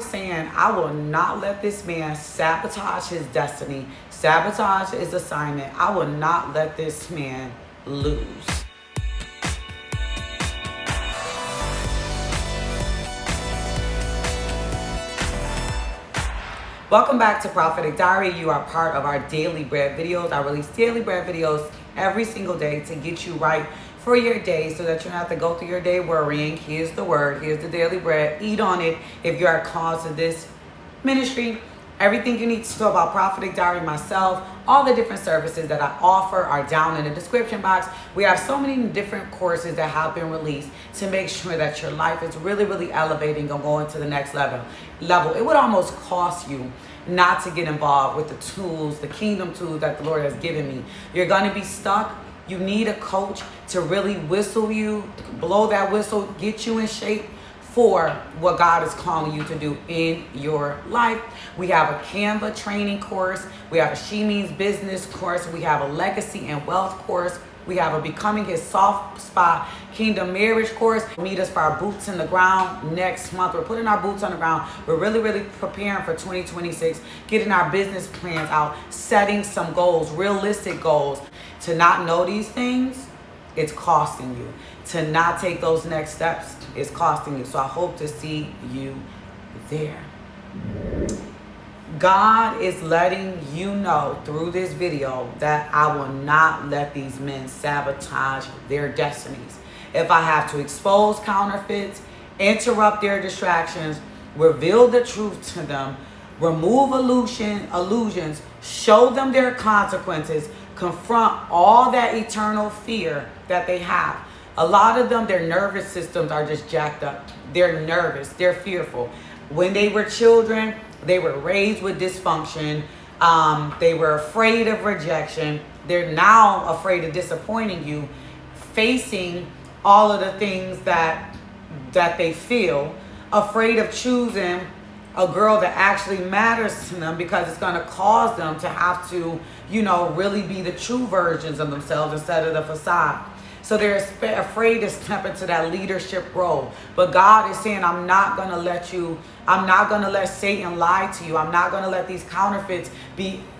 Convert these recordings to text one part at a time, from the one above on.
saying, I will not let this man sabotage his destiny, sabotage his assignment. I will not let this man lose. Welcome back to Prophetic Diary. You are part of our Daily Bread videos. I release Daily Bread videos every single day to get you right for your day so that you don't have to go through your day worrying. Here's the word. Here's the Daily Bread. Eat on it if you are called to this ministry. Everything you need to know about Prophetic Diary, myself, all the different services that I offer are down in the description box. We have so many different courses that have been released to make sure that your life is really, really elevating and going to the next level. It would almost cost you not to get involved with the tools, the kingdom tools that the Lord has given me. You're going to be stuck. You need a coach to really whistle you, blow that whistle, get you in shape for what God is calling you to do in your life. We have a Canva training course. We have a She Means Business course. We have a Legacy and Wealth course. We have a Becoming His Soft Spot Kingdom Marriage course. Meet us for our boots in the ground next month. We're putting our boots on the ground. We're really, really preparing for 2026, getting our business plans out, setting some goals, realistic goals. To not know these things, it's costing you. To not take those next steps, it's costing you. So I hope to see you there. God is letting you know through this video that I will not let these men sabotage their destinies. If I have to expose counterfeits, interrupt their distractions, reveal the truth to them, remove illusions, show them their consequences, confront all that eternal fear that they have. A lot of them, their nervous systems are just jacked up. They're nervous. They're fearful. When they were children, they were raised with dysfunction. They were afraid of rejection. They're now afraid of disappointing you, facing all of the things that they feel, afraid of choosing a girl that actually matters to them because it's going to cause them to have to, really be the true versions of themselves instead of the facade. So they're afraid to step into that leadership role. But God is saying, I'm not going to let Satan lie to you. I'm not going to let these counterfeits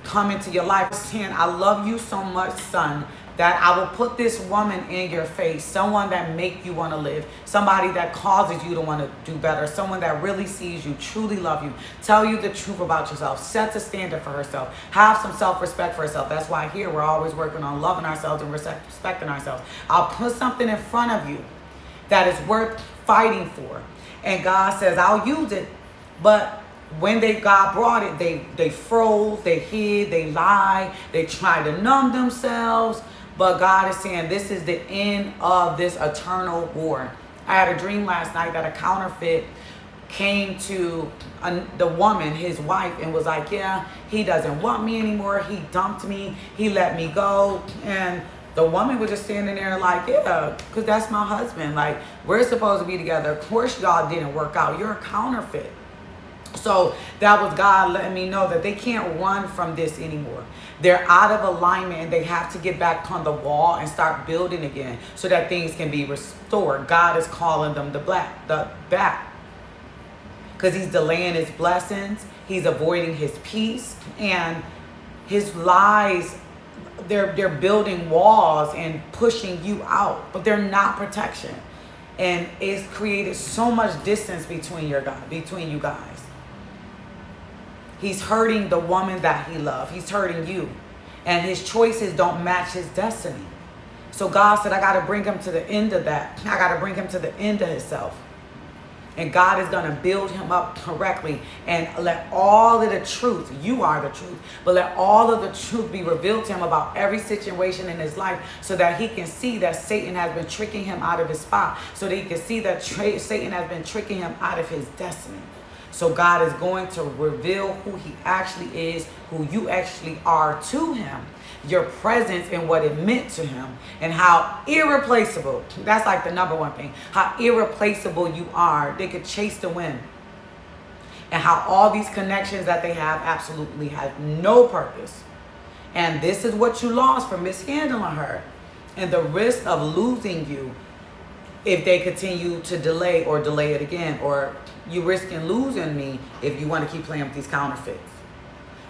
come into your life. He's saying, I love you so much, son, that I will put this woman in your face, someone that make you want to live, somebody that causes you to want to do better, someone that really sees you, truly love you, tell you the truth about yourself, set the standard for herself, have some self-respect for herself. That's why here we're always working on loving ourselves and respecting ourselves. I'll put something in front of you that is worth fighting for. And God says, I'll use it. But when God brought it, they froze, they hid, they lied, they tried to numb themselves. But God is saying this is the end of this eternal war. I had a dream last night that a counterfeit came to the woman, his wife, and was like, yeah, he doesn't want me anymore. He dumped me. He let me go. And the woman was just standing there like, yeah, because that's my husband. Like, we're supposed to be together. Of course, y'all didn't work out. You're a counterfeit. So that was God letting me know that they can't run from this anymore. They're out of alignment and they have to get back on the wall and start building again so that things can be restored. God is calling them back because he's delaying his blessings. He's avoiding his peace and his lies. They're building walls and pushing you out, but they're not protection. And it's created so much distance between you guys. He's hurting the woman that he loved. He's hurting you. And his choices don't match his destiny. So God said, I got to bring him to the end of that. I got to bring him to the end of himself. And God is going to build him up correctly and let all of the truth, you are the truth, but let all of the truth be revealed to him about every situation in his life so that he can see that Satan has been tricking him out of his spot, so that he can see that Satan has been tricking him out of his destiny. So God is going to reveal who he actually is, who you actually are to him, your presence and what it meant to him, and how irreplaceable, that's like the number one thing, how irreplaceable you are. They could chase the wind. And how all these connections that they have absolutely have no purpose. And this is what you lost for mishandling her. And the risk of losing you if they continue to delay or delay it again, or you risking losing me if you want to keep playing with these counterfeits.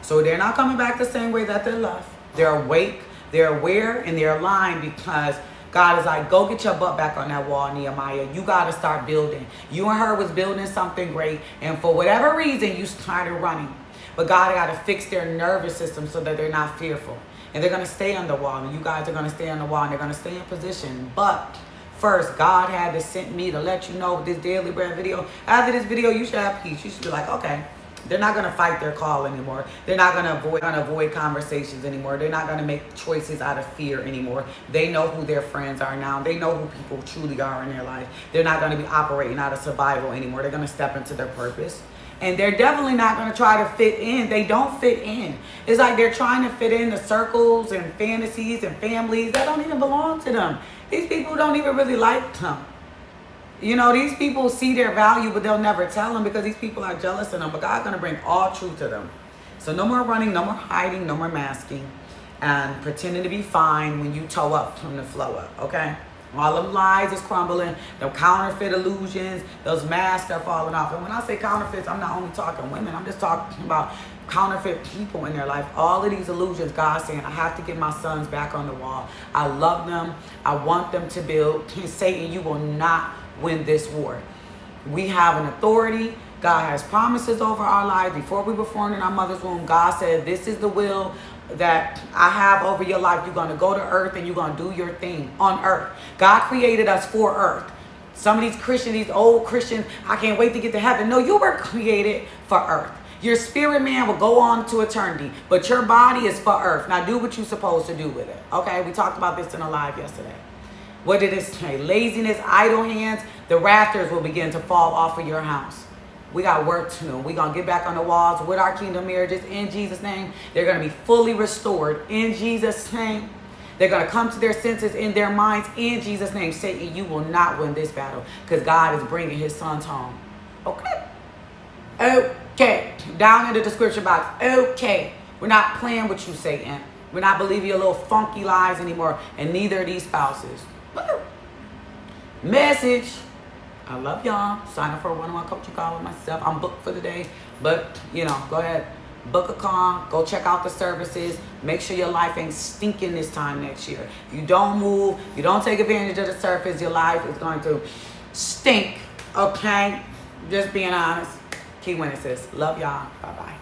So they're not coming back the same way that they left. They're awake, they're aware, and they're aligned, because God is like, go get your butt back on that wall, Nehemiah. You got to start building. You and her was building something great, and for whatever reason, you started running. But God got to fix their nervous system so that they're not fearful. And they're going to stay on the wall, and you guys are going to stay on the wall, and they're going to stay in position. But first, God had to send me to let you know this Daily Bread video. After this video, you should have peace. You should be like, okay, they're not going to fight their call anymore. They're not going to avoid conversations anymore. They're not going to make choices out of fear anymore. They know who their friends are now. They know who people truly are in their life. They're not going to be operating out of survival anymore. They're going to step into their purpose. And they're definitely not going to try to fit in. They don't fit in. It's like they're trying to fit in the circles and fantasies and families that don't even belong to them. These people don't even really like them. You know, these people see their value, but they'll never tell them, because these people are jealous of them. But God's going to bring all truth to them. So no more running, no more hiding, no more masking, and pretending to be fine when you toe up from the flow up, okay? All them lies is crumbling. The counterfeit illusions, those masks are falling off. And when I say counterfeits, I'm not only talking women. I'm just talking about counterfeit people in their life. All of these illusions, God's saying, I have to get my sons back on the wall. I love them. I want them to build. Satan, you will not win this war. We have an authority. God has promises over our lives. Before we were formed in our mother's womb, God said, this is the will that I have over your life. You're going to go to earth and you're going to do your thing on earth. God created us for earth. Some of these Christians, these old Christians, I can't wait to get to heaven. No, you were created for earth. Your spirit man will go on to eternity, but your body is for earth. Now do what you're supposed to do with it. Okay, we talked about this in a live yesterday. What did it say? Laziness, idle hands, the rafters will begin to fall off of your house. We got work to do. We're going to get back on the walls with our kingdom marriages in Jesus' name. They're going to be fully restored in Jesus' name. They're going to come to their senses in their minds in Jesus' name. Satan, you will not win this battle, because God is bringing his sons home. Okay? Okay. Down in the description box. Okay. We're not playing with you, Satan. We're not believing your little funky lies anymore, and neither are these spouses. Message. I love y'all. Sign up for a one-on-one coaching call with myself. I'm booked for the day, but you know, go ahead, book a call. Go check out the services. Make sure your life ain't stinking this time next year. If you don't move, you don't take advantage of the surface, your life is going to stink. Okay, just being honest. Keep winning, sis. Love y'all. Bye bye.